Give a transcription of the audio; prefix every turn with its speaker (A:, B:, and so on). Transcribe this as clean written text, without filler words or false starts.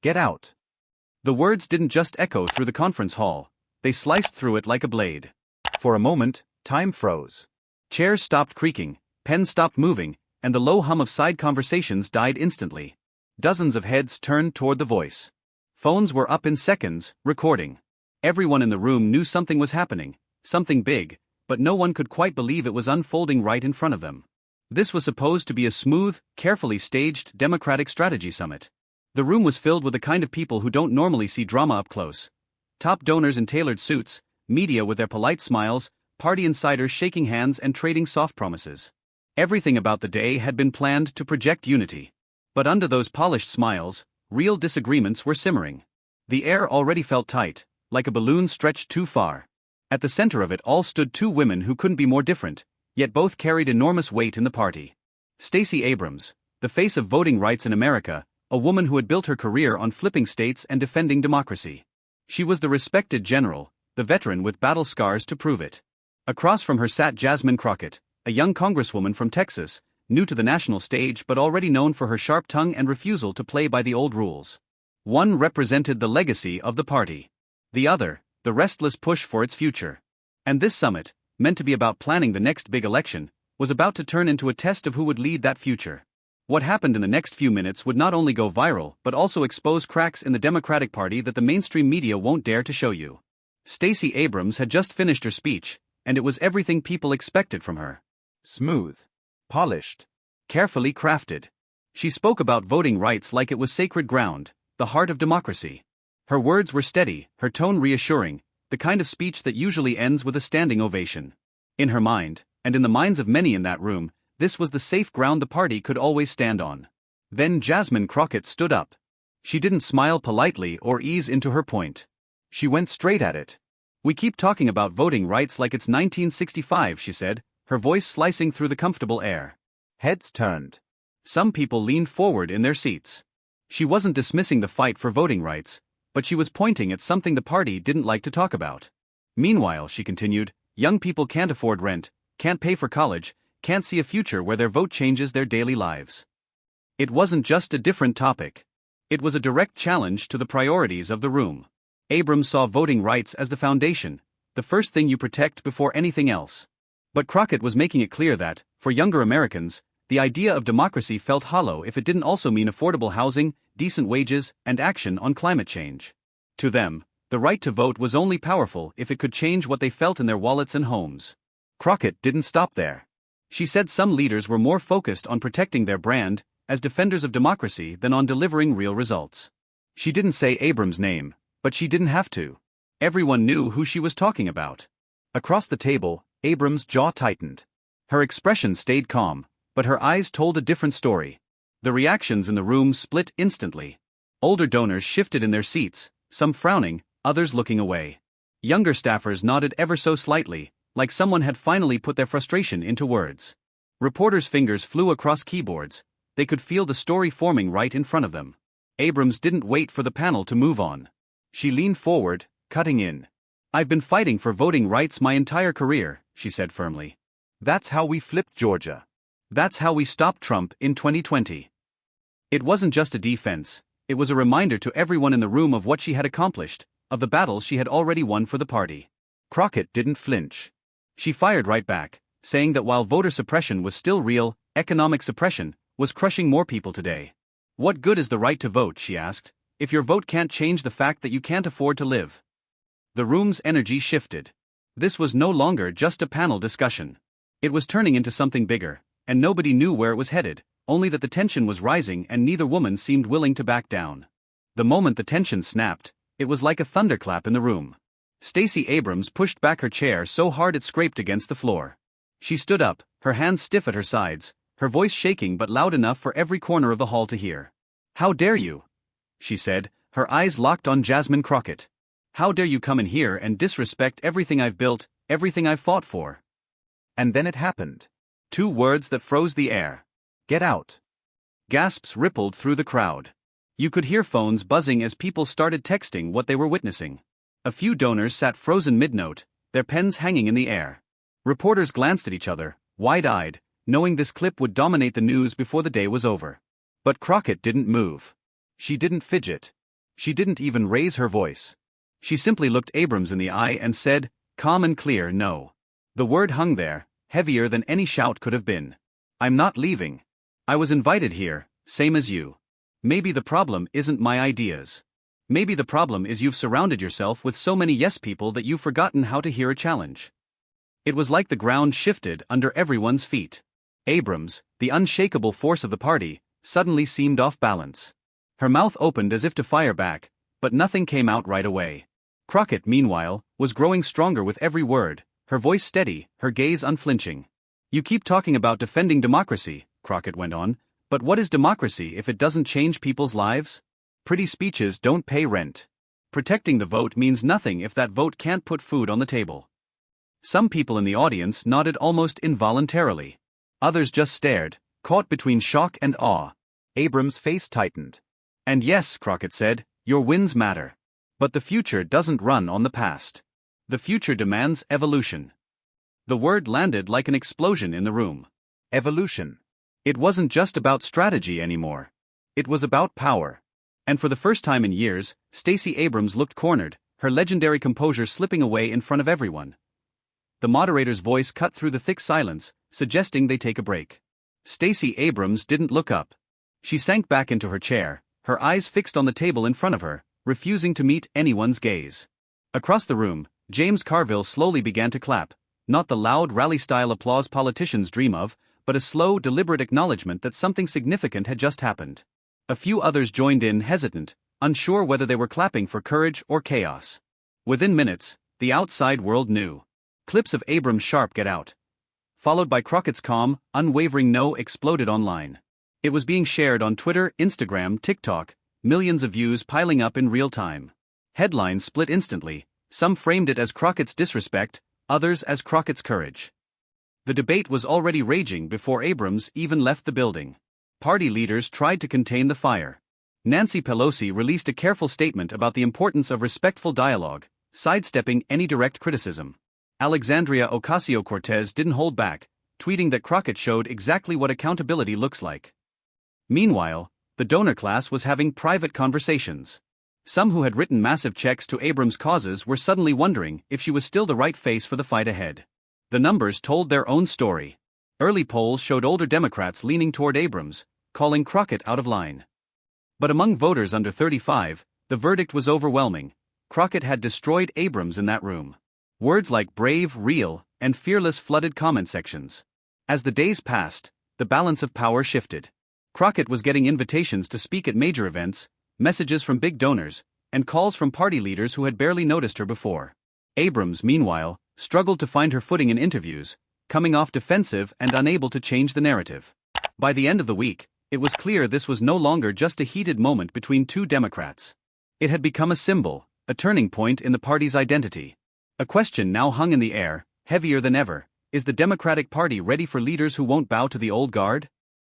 A: Get out. The words didn't just echo through the conference hall, they sliced through it like a blade. For a moment, time froze. Chairs stopped creaking, pens stopped moving, and the low hum of side conversations died instantly. Dozens of heads turned toward the voice. Phones were up in seconds, recording. Everyone in the room knew something was happening, something big, but no one could quite believe it was unfolding right in front of them. This was supposed to be a smooth, carefully staged Democratic strategy summit. The room was filled with the kind of people who don't normally see drama up close. Top donors in tailored suits, media with their polite smiles, party insiders shaking hands and trading soft promises. Everything about the day had been planned to project unity. But under those polished smiles, real disagreements were simmering. The air already felt tight, like a balloon stretched too far. At the center of it all stood two women who couldn't be more different, yet both carried enormous weight in the party. Stacey Abrams, the face of voting rights in America, a woman who had built her career on flipping states and defending democracy. She was the respected general, the veteran with battle scars to prove it. Across from her sat Jasmine Crockett, a young congresswoman from Texas, new to the national stage but already known for her sharp tongue and refusal to play by the old rules. One represented the legacy of the party. The other, the restless push for its future. And this summit, meant to be about planning the next big election, was about to turn into a test of who would lead that future. What happened in the next few minutes would not only go viral but also expose cracks in the Democratic Party that the mainstream media won't dare to show you. Stacey Abrams had just finished her speech, and it was everything people expected from her. Smooth. Polished. Carefully crafted. She spoke about voting rights like it was sacred ground, the heart of democracy. Her words were steady, her tone reassuring, the kind of speech that usually ends with a standing ovation. In her mind, and in the minds of many in that room, this was the safe ground the party could always stand on. Then Jasmine Crockett stood up. She didn't smile politely or ease into her point. She went straight at it. "We keep talking about voting rights like it's 1965, she said, her voice slicing through the comfortable air. Heads turned. Some people leaned forward in their seats. She wasn't dismissing the fight for voting rights, but she was pointing at something the party didn't like to talk about. Meanwhile, she continued, young people can't afford rent, can't pay for college, can't see a future where their vote changes their daily lives. It wasn't just a different topic. It was a direct challenge to the priorities of the room. Abrams saw voting rights as the foundation, the first thing you protect before anything else. But Crockett was making it clear that, for younger Americans, the idea of democracy felt hollow if it didn't also mean affordable housing, decent wages, and action on climate change. To them, the right to vote was only powerful if it could change what they felt in their wallets and homes. Crockett didn't stop there. She said some leaders were more focused on protecting their brand as defenders of democracy than on delivering real results. She didn't say Abrams' name, but she didn't have to. Everyone knew who she was talking about. Across the table, Abrams' jaw tightened. Her expression stayed calm, but her eyes told a different story. The reactions in the room split instantly. Older donors shifted in their seats, some frowning, others looking away. Younger staffers nodded ever so slightly, like someone had finally put their frustration into words. Reporters' fingers flew across keyboards. They could feel the story forming right in front of them. Abrams didn't wait for the panel to move on. She leaned forward, cutting in. "I've been fighting for voting rights my entire career," she said firmly. "That's how we flipped Georgia. That's how we stopped Trump in 2020. It wasn't just a defense, it was a reminder to everyone in the room of what she had accomplished, of the battles she had already won for the party. Crockett didn't flinch. She fired right back, saying that while voter suppression was still real, economic suppression was crushing more people today. "What good is the right to vote," she asked, "if your vote can't change the fact that you can't afford to live?" The room's energy shifted. This was no longer just a panel discussion. It was turning into something bigger, and nobody knew where it was headed, only that the tension was rising and neither woman seemed willing to back down. The moment the tension snapped, it was like a thunderclap in the room. Stacey Abrams pushed back her chair so hard it scraped against the floor. She stood up, her hands stiff at her sides, her voice shaking but loud enough for every corner of the hall to hear. "How dare you?" she said, her eyes locked on Jasmine Crockett. "How dare you come in here and disrespect everything I've built, everything I've fought for?" And then it happened. Two words that froze the air. "Get out." Gasps rippled through the crowd. You could hear phones buzzing as people started texting what they were witnessing. A few donors sat frozen mid-note, their pens hanging in the air. Reporters glanced at each other, wide-eyed, knowing this clip would dominate the news before the day was over. But Crockett didn't move. She didn't fidget. She didn't even raise her voice. She simply looked Abrams in the eye and said, calm and clear, no. The word hung there, heavier than any shout could have been. I'm not leaving. I was invited here, same as you. Maybe the problem isn't my ideas. Maybe the problem is you've surrounded yourself with so many yes people that you've forgotten how to hear a challenge. It was like the ground shifted under everyone's feet. Abrams, the unshakable force of the party, suddenly seemed off balance. Her mouth opened as if to fire back, but nothing came out right away. Crockett, meanwhile, was growing stronger with every word, her voice steady, her gaze unflinching. You keep talking about defending democracy, Crockett went on, but what is democracy if it doesn't change people's lives? Pretty speeches don't pay rent. Protecting the vote means nothing if that vote can't put food on the table. Some people in the audience nodded almost involuntarily. Others just stared, caught between shock and awe.
B: Abrams' face tightened.
A: And yes, Crockett said, your wins matter. But the future doesn't run on the past. The future demands evolution. The word landed like an explosion in the room.
B: Evolution.
A: It wasn't just about strategy anymore. It was about power. And for the first time in years, Stacey Abrams looked cornered, her legendary composure slipping away in front of everyone. The moderator's voice cut through the thick silence, suggesting they take a break. Stacey Abrams didn't look up. She sank back into her chair, her eyes fixed on the table in front of her, refusing to meet anyone's gaze. Across the room, James Carville slowly began to clap, not the loud rally-style applause politicians dream of, but a slow, deliberate acknowledgement that something significant had just happened. A few others joined in, hesitant, unsure whether they were clapping for courage or chaos. Within minutes, the outside world knew. Clips of Abrams' sharp "get out," followed by Crockett's calm, unwavering "no," exploded online. It was being shared on Twitter, Instagram, TikTok, millions of views piling up in real time. Headlines split instantly, some framed it as Crockett's disrespect, others as Crockett's courage. The debate was already raging before Abrams even left the building. Party leaders tried to contain the fire. Nancy Pelosi released a careful statement about the importance of respectful dialogue, sidestepping any direct criticism. Alexandria Ocasio-Cortez didn't hold back, tweeting that Crockett showed exactly what accountability looks like. Meanwhile, the donor class was having private conversations. Some who had written massive checks to Abrams' causes were suddenly wondering if she was still the right face for the fight ahead. The numbers told their own story. Early polls showed older Democrats leaning toward Abrams, calling Crockett out of line. But among voters under 35, the verdict was overwhelming. Crockett had destroyed Abrams in that room. Words like brave, real, and fearless flooded comment sections. As the days passed, the balance of power shifted. Crockett was getting invitations to speak at major events, messages from big donors, and calls from party leaders who had barely noticed her before. Abrams, meanwhile, struggled to find her footing in interviews, coming off defensive and unable to change the narrative. By the end of the week, it was clear this was no longer just a heated moment between two Democrats. It had become a symbol, a turning point in the party's identity. A question now hung in the air, heavier than ever: is the Democratic Party ready for leaders who won't bow to the old guard?